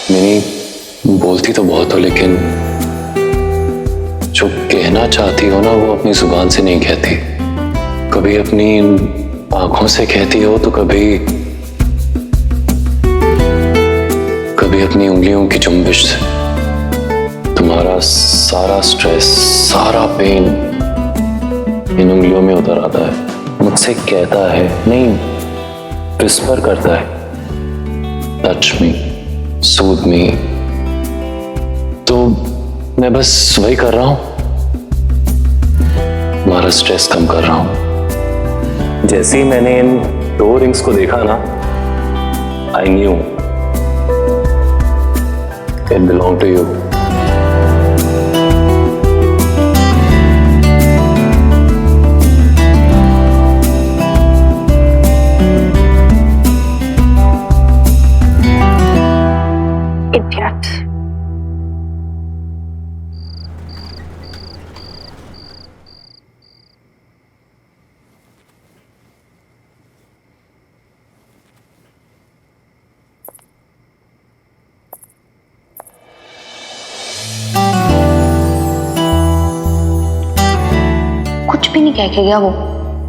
मिनी बोलती तो बहुत हो, लेकिन जो कहना चाहती हो ना वो अपनी जुबान से नहीं कहती। कभी अपनी आंखों से कहती हो तो कभी कभी अपनी उंगलियों की जुम्बिश से तुम्हारा सारा स्ट्रेस, सारा पेन इन उंगलियों में उतर आता है। मुझसे कहता है, नहीं विस्पर करता है, टच मी, सूद मी। तो मैं बस वही कर रहा हूं, तुम्हारा स्ट्रेस कम कर रहा हूं। जैसे ही मैंने इन 2 रिंग्स को देखा ना, I knew it belong to you. Idiot. कुछ भी नहीं कह के गया वो,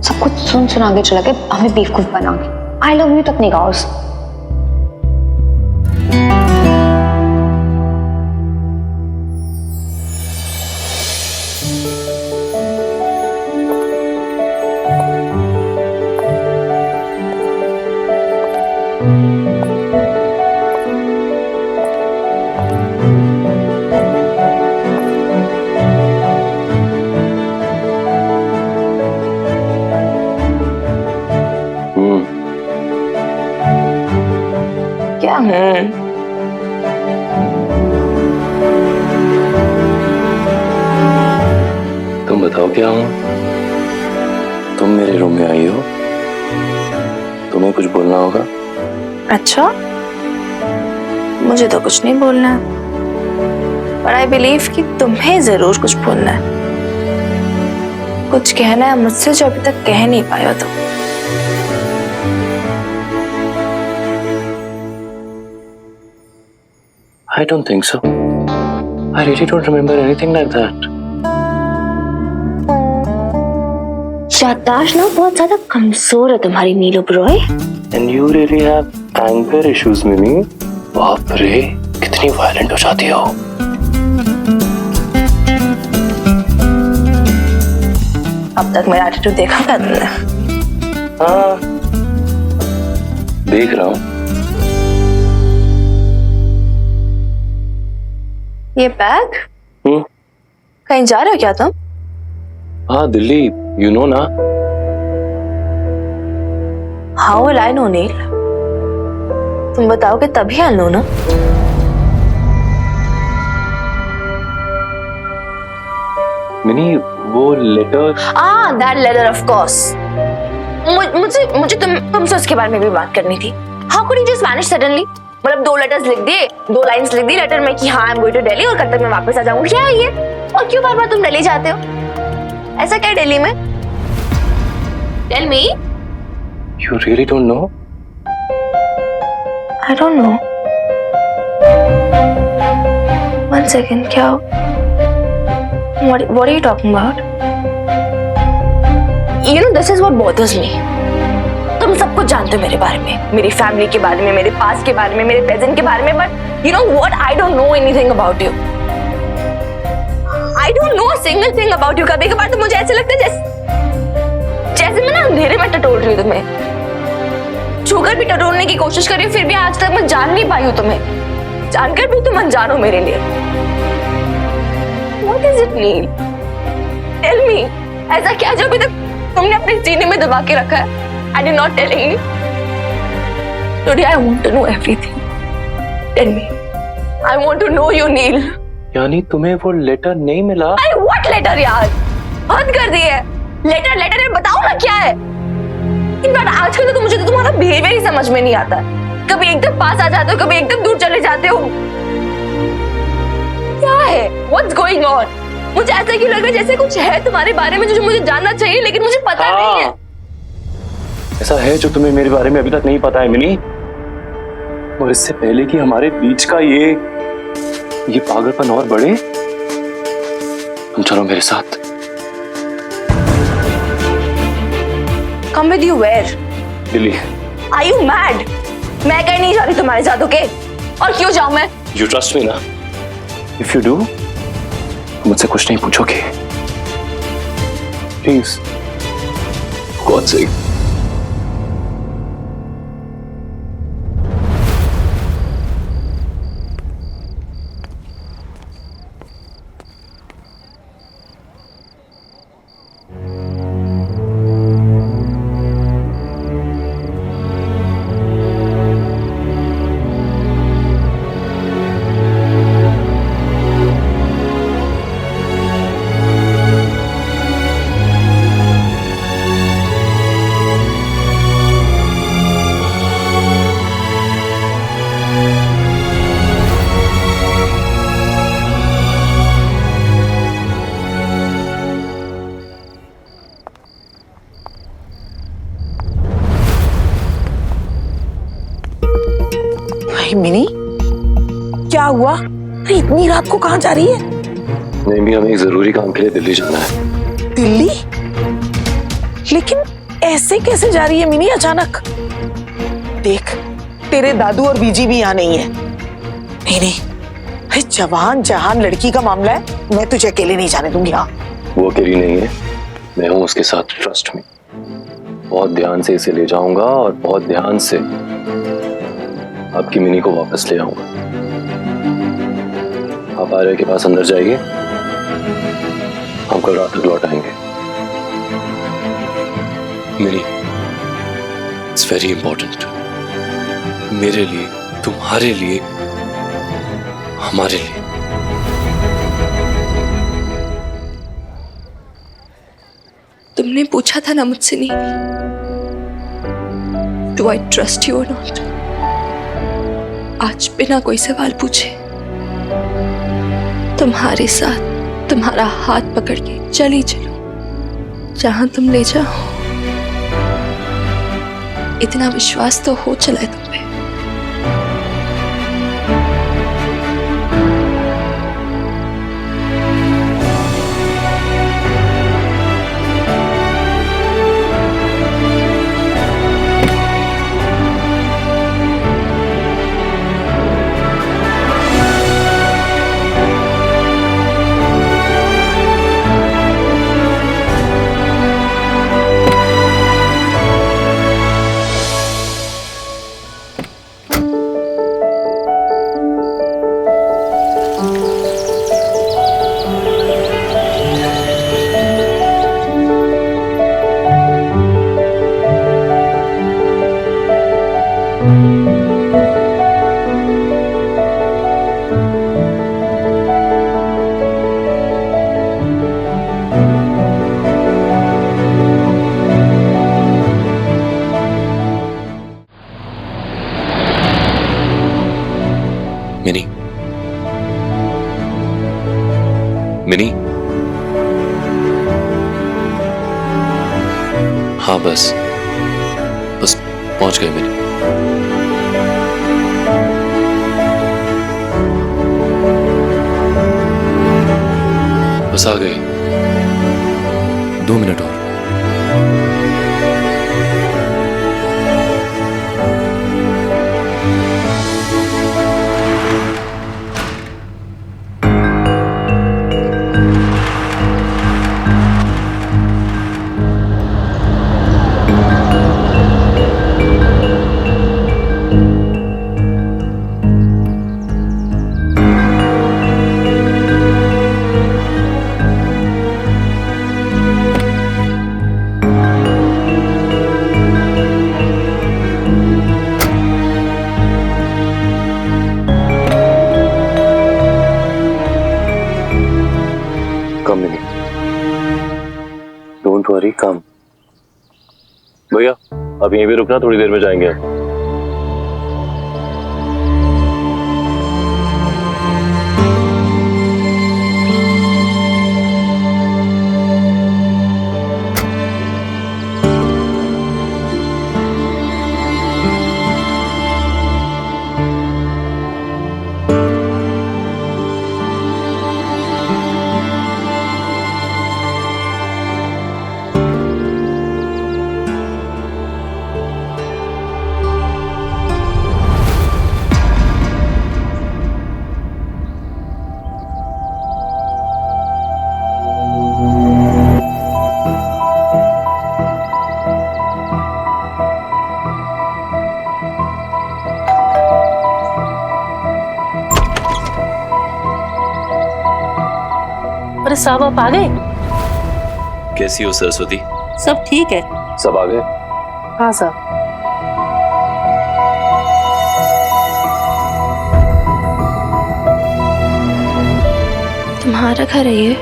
सब कुछ सुन सुना के चला गया, हमें बेवकूफ बना के। आई लव यू तक नहीं कहा उसने। क्या तुम बताओ क्या हूं? तुम मेरे रूम में आई हो, तुम्हें कुछ बोलना होगा। अच्छा, मुझे तो कुछ नहीं बोलना है, पर आई बिलीव कि तुम्हें जरूर कुछ बोलना है, कुछ कहना है मुझसे जो अभी तक कह नहीं पाए हो तुम। I don't think so. I really don't remember anything like that. याददाश्त ना बहुत ज्यादा कमजोर है तुम्हारी नीलू Broglie. And you really have anger issues, Mimi. बाप रे, कितनी वायलेंट हो जाती हो। अब तक मेरा एटीट्यूड देखा क्या तुमने? हाँ, देख रहा हूँ। ये बैग? कहीं जा रहे हो क्या तुम? हाँ, दिल्ली, you know ना। How will I know, नील? तुम बताओगे तभी I know ना। मिनी, वो letter. that letter of course. मुझे तुमसे उसके बारे में भी बात करनी थी। How could you just vanish suddenly? मतलब 2 लेटर्स लिख दिए, 2 लाइंस लिख दी लेटर में कि हाँ I am going to Delhi और कल तक मैं वापस आ जाऊंगी। क्या है ये? और क्यों बार बार तुम दिल्ली जाते हो? ऐसा क्या है दिल्ली में? Tell me. You really don't know? I don't know. One second, क्या? What are you talking about? You know, this is what bothers me. तुम सब कुछ जानते हो मेरे बारे में, मेरी फैमिली के बारे में, मेरे पास्ट के बारे में, मेरे प्रेजेंट के बारे में, but you know what? I don't know anything about you. I don't know a single thing about you. कभी कभार तो मुझे ऐसे लगता है जैसे मैं ना अंधेरे में टटोल रही हूँ तुम्हें, छूकर भी टटोलने की कोशिश कर रही हूँ, फिर भी आज तक मैं जान नहीं पाई हूँ तुम्हें, जानकर भी तुम अनजान हो मेरे लिए। What is it, nil? Tell me, ऐसा क्या जो अभी तक तुमने अपने सीने में दबा के रखा है? And you're not telling me. Today I want to know everything. Tell me. I want to know you, नील। यानी तुम्हें वो लेटर नहीं मिला? अरे what letter यार? हद कर दी है। लेटर बताओ ना क्या है? इनफैक्ट आजकल तो मुझे तुम्हारा बिहेवियर ही समझ में नहीं आता। कभी एकदम पास आ जाते हो, कभी एकदम दूर चले जाते हो। क्या है? What's going on? मुझे ऐसा क्यों लग रहा है जैसे कुछ है तुम्हारे बारे में जो मुझे जानना चाहिए लेकिन मुझे पता नहीं है। ऐसा है जो तुम्हें मेरे बारे में अभी तक नहीं पता है मिनी, और इससे पहले कि हमारे बीच का ये पागलपन और बढ़े, तुम चलो मेरे साथ। Come with you where? Delhi. Are you mad? मैं कहीं नहीं जा रही तुम्हारे साथ, ओके? और क्यों जाऊं मैं? You trust me ना? If you do, मुझसे कुछ नहीं पूछोगे। Please, God's sake. मिनी, क्या हुआ? अरे इतनी रात को कहाँ जा रही है? नहीं भी, हमें एक जरूरी काम के लिए दिल्ली जाना है। दिल्ली? लेकिन ऐसे कैसे जा रही है मिनी अचानक? देख, तेरे दादू और बीजी भी यहाँ नहीं है। नहीं नहीं, अरे जवान जहान लड़की का मामला है, मैं तुझे अकेले नहीं जाने दूंगी। हाँ, वो अकेली नहीं है, मैं हूँ उसके साथ, ट्रस्ट में। बहुत ध्यान से इसे ले जाऊंगा और बहुत ध्यान से आपकी मिनी को वापस ले आऊंगा। आप आर्य के पास अंदर जाइए, हम कल रात तक लौट आएंगे। मिनी, इट्स वेरी इंपॉर्टेंट, मेरे लिए, तुम्हारे लिए, हमारे लिए। तुमने पूछा था ना मुझसे नील, डू आई ट्रस्ट यू और नॉट? आज बिना कोई सवाल पूछे तुम्हारे साथ तुम्हारा हाथ पकड़ के चली चलो जहां तुम ले जाओ। इतना विश्वास तो हो चला है तुम पे। मिनी, मिनी, हाँ बस पहुंच गए मिनी। बस आ गए, 2 मिनट और। डोंट वरी, कम। भैया अब यहीं पे रुकना, थोड़ी देर में जाएंगे। साहब आप आ गए? कैसी हो सरस्वती? सब ठीक है। सब आ गए? हाँ साहब। तुम्हारा घर है ये?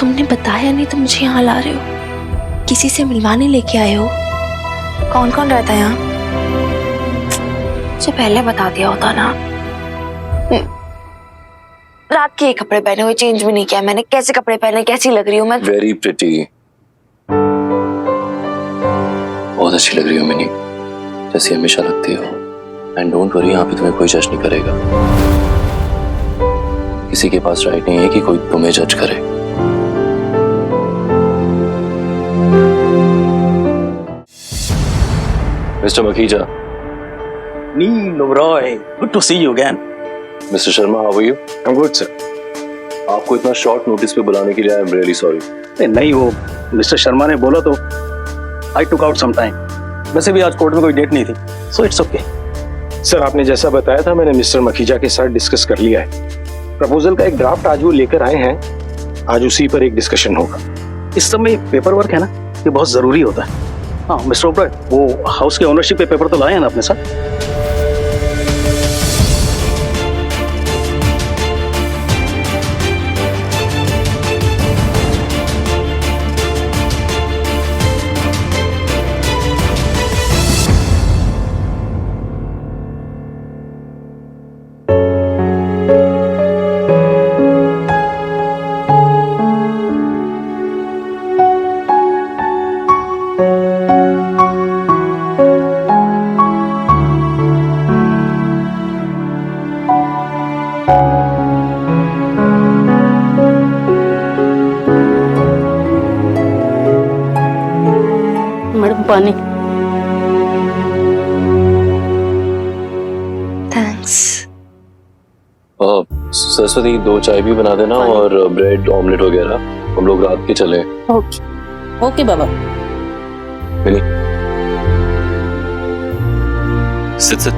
तुमने बताया नहीं तो मुझे यहाँ ला रहे हो, किसी से मिलवाने लेके आए हो? कौन कौन रहता है यहाँ? मुझे पहले बता दिया होता ना। रात के कपड़े पहने हुए, चेंज भी नहीं किया मैंने। कैसे कपड़े पहने, कैसी लग रही हूँ मैं? वेरी प्रिटी, बहुत अच्छी लग रही हो मिनी, जैसी हमेशा लगती हो। एंड डोंट वरी, यहाँ पे तुम्हें कोई जज नहीं करेगा। किसी के पास राइट नहीं है कि कोई तुम्हें जज करे। Mister Makhija. Neil Roy, good to see you again. Mister Sharma, how are you? I'm good, sir. आपको इतना शॉर्ट नोटिस पे बुलाने के लिए आई एम रियली सॉरी। नहीं, वो मिस्टर शर्मा ने बोला तो I took out some time. वैसे भी आज कोर्ट में कोई डेट नहीं थी, so it's okay. सर, आपने जैसा बताया था मैंने मिस्टर मखीजा के साथ डिस्कस कर लिया है। प्रपोजल का एक ड्राफ्ट आज वो लेकर आए हैं, आज उसी पर एक डिस्कशन होगा। इस समय पेपर वर्क है ना, ये बहुत जरूरी होता है। हाँ मिस्टर ओब्राय, वो हाउस के ओनरशिप पे पेपर तो लाए हैं ना अपने साथ? मैडम पानी। थैंक्स। सरस्वती, 2 चाय भी बना देना और ब्रेड ऑमलेट वगैरह, हम लोग रात के चले। ओके ओके बाबा। Mini, sit sit.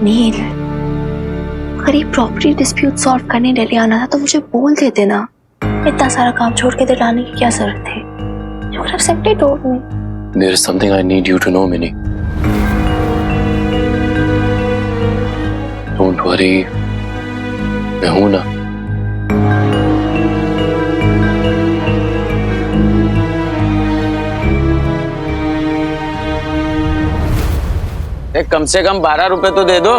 नील, अगर ये प्रॉपर्टी डिस्प्यूट सॉल्व करने दिल्ली आना था तो मुझे बोल देते ना। इतना सारा काम छोड़ के दिल्ली आने की क्या जरूरत थी? You could have simply told me. There is something I need you to know, Minnie. Don't worry, मैं हूं ना। कम से कम 12 रुपए तो दे दो।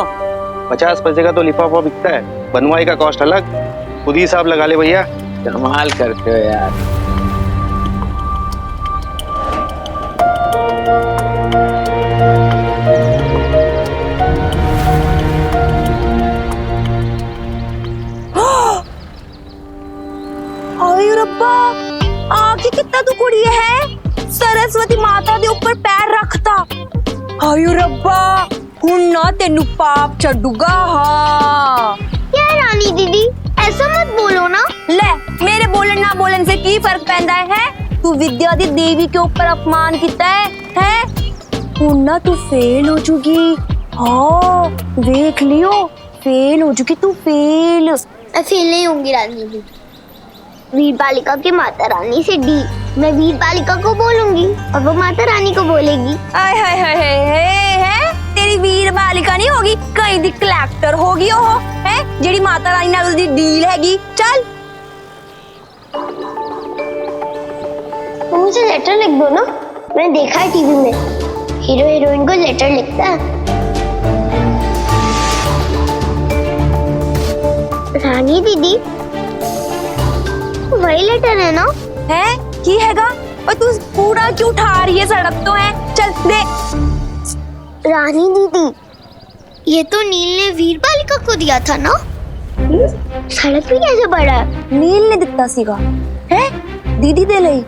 50 पैसे का तो लिफाफा बिकता है, बनवाई का कॉस्ट अलग। खुद ही हिसाब लगा ले भैया। कमाल करते हो यार। हाय रब्बा, आके कितना तू कुड़ी है। सरस्वती माता दे ऊपर पैर रखता। हाय रब्बा, हुन ना तेनू पाप चढ़ूगा। हाँ क्या रानी दीदी, ऐसा मत बोलो ना। ले, मेरे बोलन ना बोलन से की फर्क पैंदा है? तू विद्या दी देवी के ऊपर अपमान किता है? हुन ना तू फेल हो चुकी। हाँ देख लियो, फेल हो चुकी तू, फेल। मैं फेल नहीं होंगी रानी दीदी। वीर बालिका के माता रानी से डी, मैं वीर बालिका को बोलूंगी और वो माता रानी को बोलेगी। आय हाय हाय है, तेरी वीर बालिका नहीं होगी, कहीं दी कलेक्टर होगी वो है, जेडी माता रानी नाल उसदी डील हैगी। चल तो मुझे लेटर लिख दो ना, मैंने देखा है टीवी में हीरो हीरोइन को लेटर लिखता है। रानी दीदी, वही लेटर है ना? है की हैगा? और तू पूरा क्यों उठा रही है? सड़क तो है, चल दे। रानी दीदी, ये तो नील ने वीर बालिका को दिया था ना? सड़क पे कैसे पड़ा है? नील ने दिता सीगा है दीदी दे लई।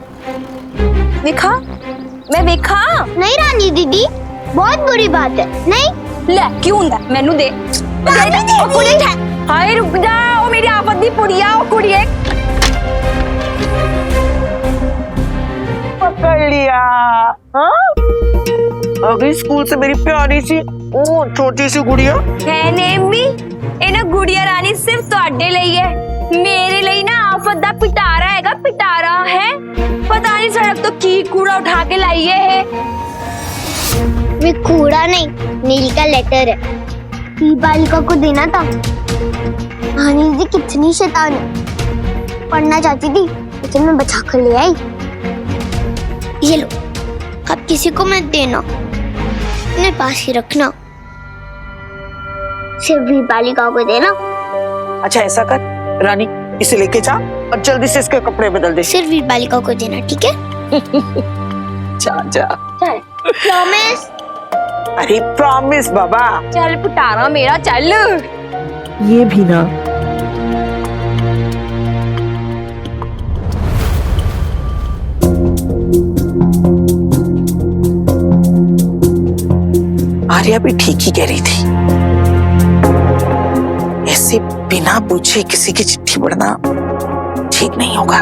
देखा मैं देखा नहीं रानी दीदी, बहुत बुरी बात है। नहीं ले क्यों हुंदा? मैनू दे। ओ कुड़ी ठे, हाय रुक जा, ओ मेरी आफत दी पुड़िया, ओ कुड़िए पकड़ लिया। हाँ आ गई स्कूल से मेरी प्यारी सी ओ छोटी सी गुड़िया। है नेम भी इन्हें गुड़िया रानी सिर्फ ਤੁਹਾਡੇ ਲਈ है, मेरे लिए ना आफत दा पिटारा हैगा, पिटारा है। पता नहीं सड़क तो की कूड़ा उठा के लाई है। वे कूड़ा नहीं, नील का लेटर है, वीर बालिका को देना था। अनिल जी कितनी शैतान है, पढ़ना चाहती थी लेकिन मैं बचा कर ले आई। ये लो, अब किसी को मत देना, अपने पास ही रखना, सिर्फ वीर बालिका को देना। अच्छा ऐसा कर रानी, इसे लेके जा और जल्दी से इसके कपड़े बदल दे। सिर्फ वीर बालिका को देना, ठीक है? जा जा। चल, प्रॉमिस। अरे प्रॉमिस बाबा। चल पिटारा मेरा चल। ये भी ना। आर्या भी ठीक ही कह रही थी, ऐसे बिना पूछे किसी की चिट्ठी पढ़ना ठीक नहीं होगा।